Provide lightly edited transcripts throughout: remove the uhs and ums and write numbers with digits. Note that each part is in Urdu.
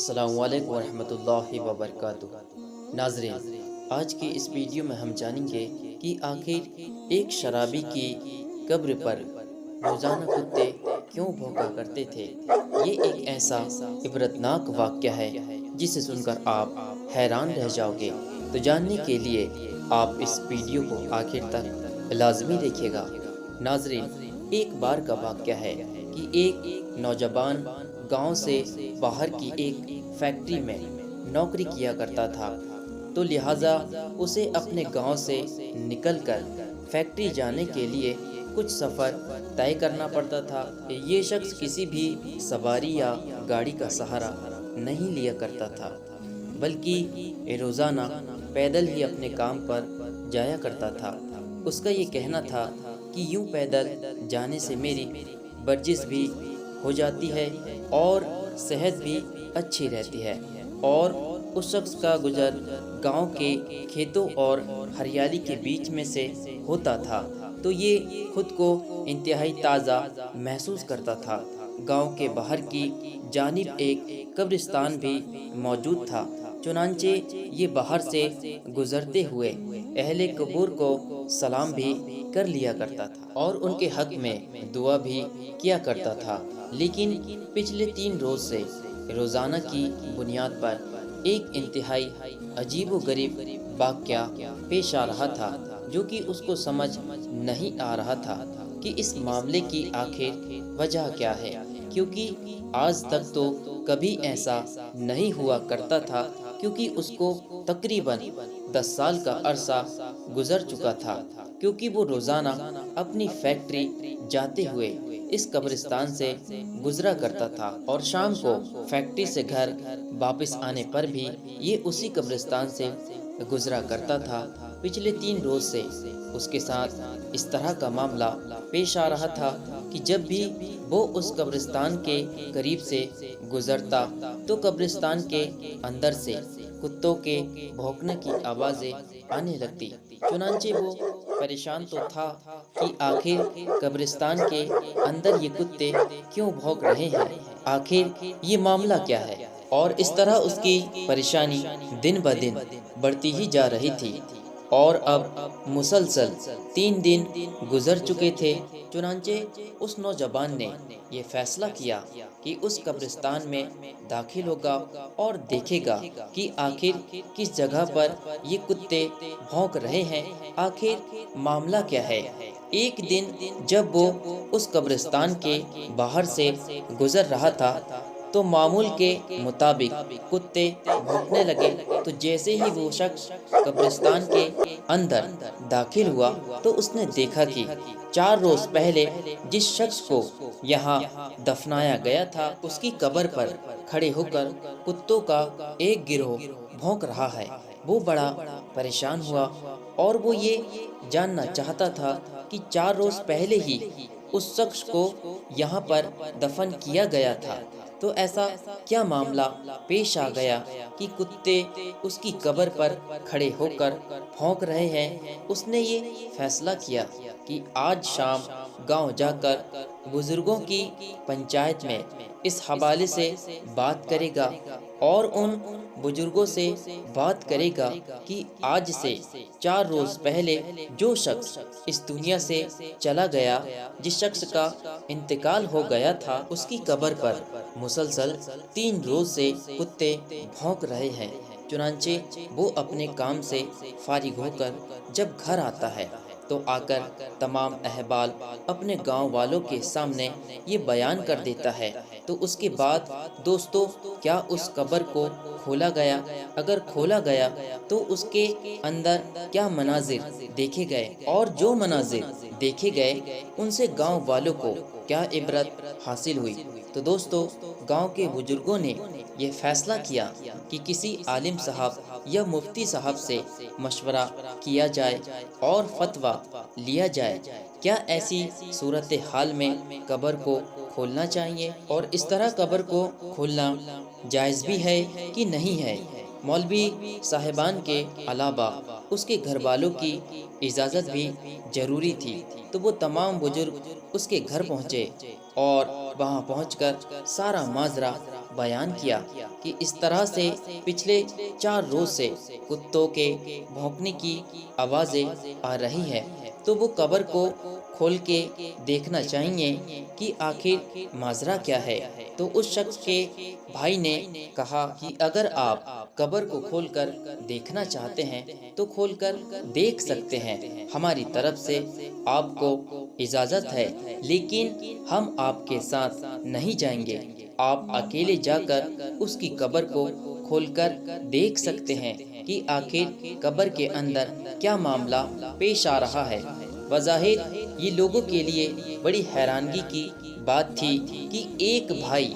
السلام علیکم ورحمۃ اللہ وبرکاتہ۔ ناظرین، آج کی اس ویڈیو میں ہم جانیں گے کہ آخر ایک شرابی کی قبر پر روزانہ کتے کیوں بھونکا کرتے تھے۔ یہ ایک ایسا عبرتناک واقعہ ہے جسے سن کر آپ حیران رہ جاؤ گے۔ تو جاننے کے لیے آپ اس ویڈیو کو آخر تک لازمی دیکھیے گا۔ ناظرین، ایک بار کا واقعہ ہے کہ ایک نوجوان گاؤں سے باہر کی ایک فیکٹری میں نوکری کیا کرتا تھا، تو لہٰذا اسے اپنے گاؤں سے نکل کر فیکٹری جانے کے لیے کچھ سفر طے کرنا پڑتا تھا۔ یہ شخص کسی بھی سواری یا گاڑی کا سہارا نہیں لیا کرتا تھا، بلکہ روزانہ پیدل ہی اپنے کام پر جایا کرتا تھا۔ اس کا یہ کہنا تھا کہ یوں پیدل جانے سے میری ورزش بھی ہو جاتی ہے اور صحت بھی اچھی رہتی ہے۔ اور اس شخص کا گزر گاؤں کے کھیتوں اور ہریالی کے بیچ میں سے ہوتا تھا، تو یہ خود کو انتہائی تازہ محسوس کرتا تھا۔ گاؤں کے باہر کی جانب ایک قبرستان بھی موجود تھا، چنانچہ یہ باہر سے گزرتے ہوئے اہل قبور کو سلام بھی کر لیا کرتا تھا اور ان کے حق میں دعا بھی کیا کرتا تھا۔ لیکن پچھلے 3 روز سے روزانہ کی بنیاد پر ایک انتہائی عجیب و غریب واقعہ پیش آ رہا تھا، جو کہ اس کو سمجھ نہیں آ رہا تھا کہ اس معاملے کی آخر وجہ کیا ہے، کیونکہ آج تک تو کبھی ایسا نہیں ہوا کرتا تھا، کیونکہ اس کو تقریباً 10 سال کا عرصہ گزر چکا تھا، کیونکہ وہ روزانہ اپنی فیکٹری جاتے ہوئے اس قبرستان سے گزرا کرتا تھا اور شام کو فیکٹری سے گھر واپس آنے پر بھی یہ اسی قبرستان سے گزرا کرتا تھا۔ پچھلے 3 روز سے اس کے ساتھ اس طرح کا معاملہ پیش آ رہا تھا کہ جب بھی وہ اس قبرستان کے قریب سے گزرتا تو قبرستان کے اندر سے کتوں کے بھونکنے کی آوازیں آنے لگتی۔ چنانچہ وہ پریشان تو تھا کہ آخر قبرستان کے اندر یہ کتے کیوں بھونک رہے ہیں، آخر یہ معاملہ کیا ہے، اور اس طرح اس کی پریشانی دن بدن بڑھتی ہی جا رہی تھی اور اب مسلسل 3 دن گزر چکے تھے۔ چنانچہ اس نوجوان نے یہ فیصلہ کیا کہ اس قبرستان میں داخل ہوگا اور دیکھے گا کہ آخر کس جگہ پر یہ کتے بھونک رہے ہیں، آخر معاملہ کیا ہے۔ ایک دن جب وہ اس قبرستان کے باہر سے گزر رہا تھا تو معمول کے مطابق کتے بھونکنے لگے، تو جیسے ہی وہ شخص قبرستان کے اندر داخل ہوا تو اس نے دیکھا کہ 4 روز پہلے جس شخص کو یہاں دفنایا گیا تھا اس کی قبر پر کھڑے ہو کر کتوں کا ایک گروہ بھونک رہا ہے۔ وہ بڑا پریشان ہوا اور وہ یہ جاننا چاہتا تھا کہ 4 روز پہلے ہی اس شخص کو یہاں پر دفن کیا گیا تھا، تو ایسا کیا معاملہ پیش آ گیا کہ کتے اس کی قبر پر کھڑے ہو کر بھونک رہے ہیں۔ اس نے یہ فیصلہ کیا کہ آج شام گاؤں جا کر بزرگوں کی پنچایت میں اس حوالے سے بات کرے گا اور ان بزرگوں سے بات کرے گا کہ آج سے 4 روز پہلے جو شخص اس دنیا سے چلا گیا، جس شخص کا انتقال ہو گیا تھا، اس کی قبر پر مسلسل 3 روز سے کتے بھونک رہے ہیں۔ چنانچہ وہ اپنے کام سے فارغ ہو کر جب گھر آتا ہے تو آ کر تمام احوال اپنے گاؤں والوں کے سامنے یہ بیان کر دیتا ہے۔ تو اس کے بعد دوستو، کیا اس قبر کو کھولا گیا؟ اگر کھولا گیا تو اس کے اندر کیا مناظر دیکھے گئے، اور جو مناظر دیکھے گئے ان سے گاؤں والوں کو کیا عبرت حاصل ہوئی؟ تو دوستو، گاؤں کے بزرگوں نے یہ فیصلہ کیا کہ کسی عالم صاحب یا مفتی صاحب سے مشورہ کیا جائے اور فتویٰ لیا جائے، کیا ایسی صورتحال میں قبر کو کھولنا چاہیے اور اس طرح قبر کو کھولنا جائز بھی ہے کہ نہیں ہے۔ مولوی صاحبان کے علاوہ اس کے گھر والوں کی اجازت بھی ضروری تھی، تو وہ تمام بزرگ اس کے گھر پہنچے اور وہاں پہنچ کر سارا ماجرا بیان کیا کہ اس طرح سے پچھلے 4 روز سے کتوں کے بھونکنے کی آوازیں آ رہی ہے، تو وہ قبر کو کھول کے دیکھنا چاہیے کہ آخر ماجرا کیا ہے۔ تو اس شخص کے بھائی نے کہا کہ اگر آپ قبر کو کھول کر دیکھنا چاہتے ہیں تو کھول کر دیکھ سکتے ہیں، ہماری طرف سے آپ کو اجازت ہے، لیکن ہم آپ کے ساتھ نہیں جائیں گے۔ آپ اکیلے جا کر اس کی قبر کو کھول کر دیکھ سکتے ہیں کہ آخر قبر کے اندر کیا معاملہ پیش آ رہا ہے۔ بظاہر یہ لوگوں کے لیے بڑی حیرانگی کی بات تھی کہ ایک بھائی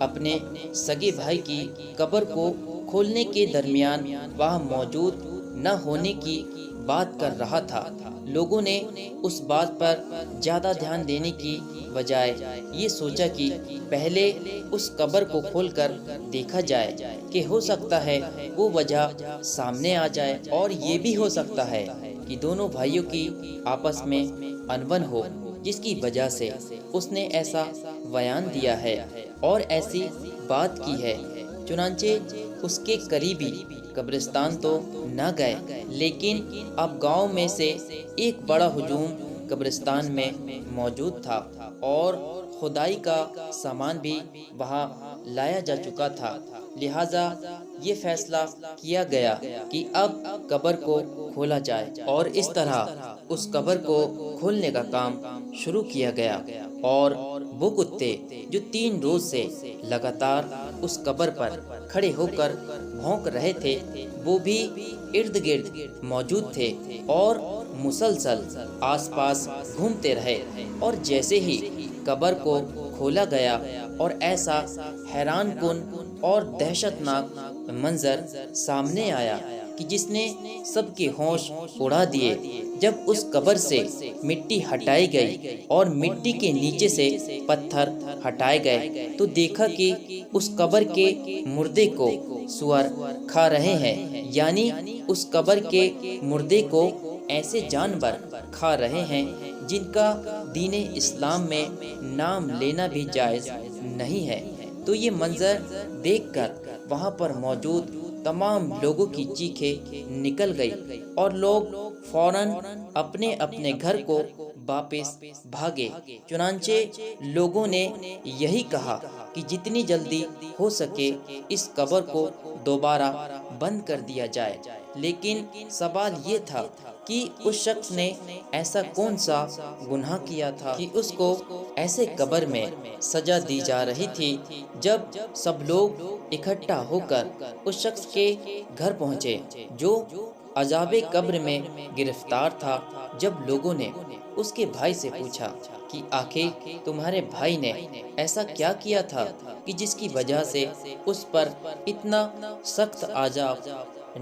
اپنے سگے بھائی کی قبر کو کھولنے کے درمیان وہاں موجود نہ ہونے کی بات کر رہا تھا۔ لوگوں نے اس بات پر زیادہ دھیان دینے کی بجائے یہ سوچا کہ پہلے اس قبر کو کھول کر دیکھا جائے کہ ہو سکتا ہے وہ وجہ سامنے آ جائے، اور یہ بھی ہو سکتا ہے کہ دونوں بھائیوں کی آپس میں انبن ہو، جس کی وجہ سے اس نے ایسا بیان دیا ہے اور ایسی بات کی ہے۔ چنانچہ اس کے قریبی قبرستان تو نہ گئے، لیکن اب گاؤں میں سے ایک بڑا ہجوم قبرستان میں موجود تھا اور کھدائی کا سامان بھی وہاں لایا جا چکا تھا، لہٰذا یہ فیصلہ کیا گیا کہ اب قبر کو کھولا جائے، اور اس طرح اس قبر کو کھولنے کا کام شروع کیا گیا۔ اور وہ کتے جو 3 روز سے لگاتار اس قبر پر کھڑے ہو کر بھونک رہے تھے، وہ بھی ارد گرد موجود تھے اور مسلسل آس پاس گھومتے رہے، اور جیسے ہی قبر کو کھولا گیا اور ایسا حیران کن اور دہشت ناک منظر سامنے آیا کہ جس نے سب کے ہوش اڑا دیے۔ جب اس قبر سے مٹی ہٹائی گئی اور مٹی کے نیچے سے پتھر ہٹائے گئے تو دیکھا کہ اس قبر کے مردے کو سور کھا رہے ہیں، یعنی اس قبر کے مردے کو ایسے جانور کھا رہے ہیں جن کا دین اسلام میں نام لینا بھی جائز نہیں ہے۔ تو یہ منظر دیکھ کر وہاں پر موجود تمام لوگوں کی چیخیں نکل گئی اور لوگ فوراً اپنے اپنے گھر کو واپس بھاگے۔ چنانچہ لوگوں نے یہی کہا کہ جتنی جلدی ہو سکے اس قبر کو دوبارہ بند کر دیا جائے، لیکن سوال یہ تھا کہ اس شخص نے ایسا کون سا گناہ کیا تھا کہ اس کو ایسے قبر میں سزا دی جا رہی تھی۔ جب سب لوگ اکٹھا ہو کر اس شخص کے گھر پہنچے جو عذاب قبر میں گرفتار تھا، جب لوگوں نے اس کے بھائی سے پوچھا کہ آخر تمہارے بھائی نے ایسا کیا کیا تھا کہ جس کی وجہ سے اس پر اتنا سخت عذاب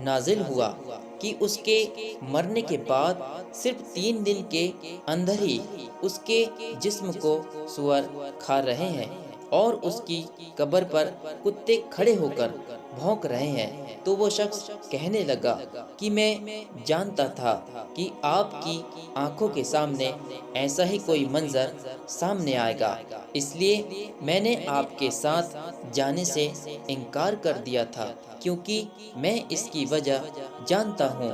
نازل ہوا کہ اس کے مرنے کے بعد صرف 3 دن کے اندر ہی اس کے جسم کو سور کھا رہے ہیں اور اس کی قبر پر کتے کھڑے ہو کر بھونک رہے ہیں۔ تو وہ شخص کہنے لگا کہ میں جانتا تھا کہ آپ کی آنکھوں کے سامنے ایسا ہی کوئی منظر سامنے آئے گا، اس لیے میں نے آپ کے ساتھ جانے سے انکار کر دیا تھا، کیونکہ میں اس کی وجہ جانتا ہوں۔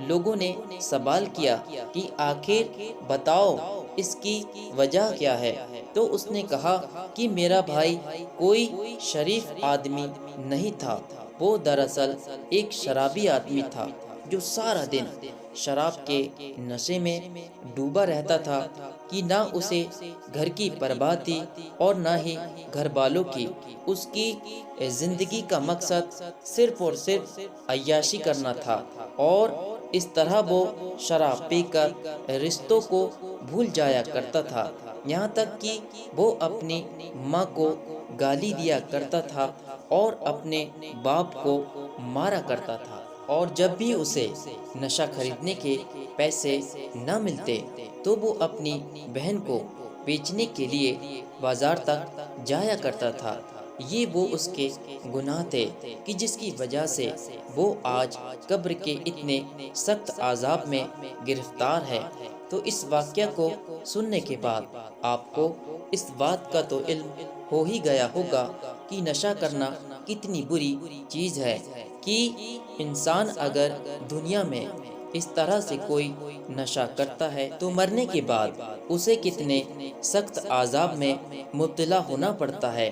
لوگوں نے سوال کیا کہ آخر بتاؤ اس کی وجہ کیا ہے؟ تو اس نے کہا کہ میرا بھائی کوئی شریف آدمی نہیں تھا، وہ دراصل ایک شرابی آدمی تھا جو سارا دن شراب کے نشے میں ڈوبا رہتا تھا کہ نہ اسے گھر کی پرواہ تھی اور نہ ہی گھر والوں کی۔ اس کی زندگی کا مقصد صرف اور صرف عیاشی کرنا تھا، اور اس طرح وہ شراب پی کر رشتوں کو بھول جایا کرتا تھا، یہاں تک کہ وہ اپنی ماں کو گالی دیا کرتا تھا اور اپنے باپ کو مارا کرتا تھا، اور جب بھی اسے نشہ خریدنے کے پیسے نہ ملتے تو وہ اپنی بہن کو بیچنے کے لیے بازار تک جایا کرتا تھا۔ یہ وہ اس کے گناہ تھے کہ جس کی وجہ سے وہ آج قبر کے اتنے سخت عذاب میں گرفتار ہے۔ تو اس واقعہ کو سننے کے بعد آپ کو اس بات کا تو علم ہو ہی گیا ہوگا کہ نشہ کرنا کتنی بری چیز ہے، کہ انسان اگر دنیا میں اس طرح سے کوئی نشہ کرتا ہے تو مرنے کے بعد اسے کتنے سخت عذاب میں مبتلا ہونا پڑتا ہے۔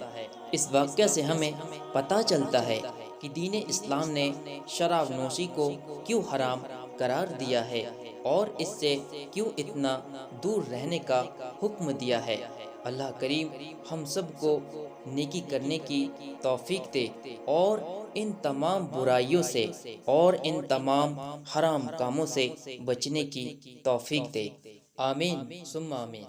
اس واقعہ سے ہمیں پتہ چلتا ہے کہ دین اسلام نے شراب نوشی کو کیوں حرام قرار دیا ہے اور اس سے کیوں اتنا دور رہنے کا حکم دیا ہے۔ اللہ کریم ہم سب کو نیکی کرنے کی توفیق دے اور ان تمام برائیوں سے اور ان تمام حرام کاموں سے بچنے کی توفیق دے۔ آمین ثم آمین۔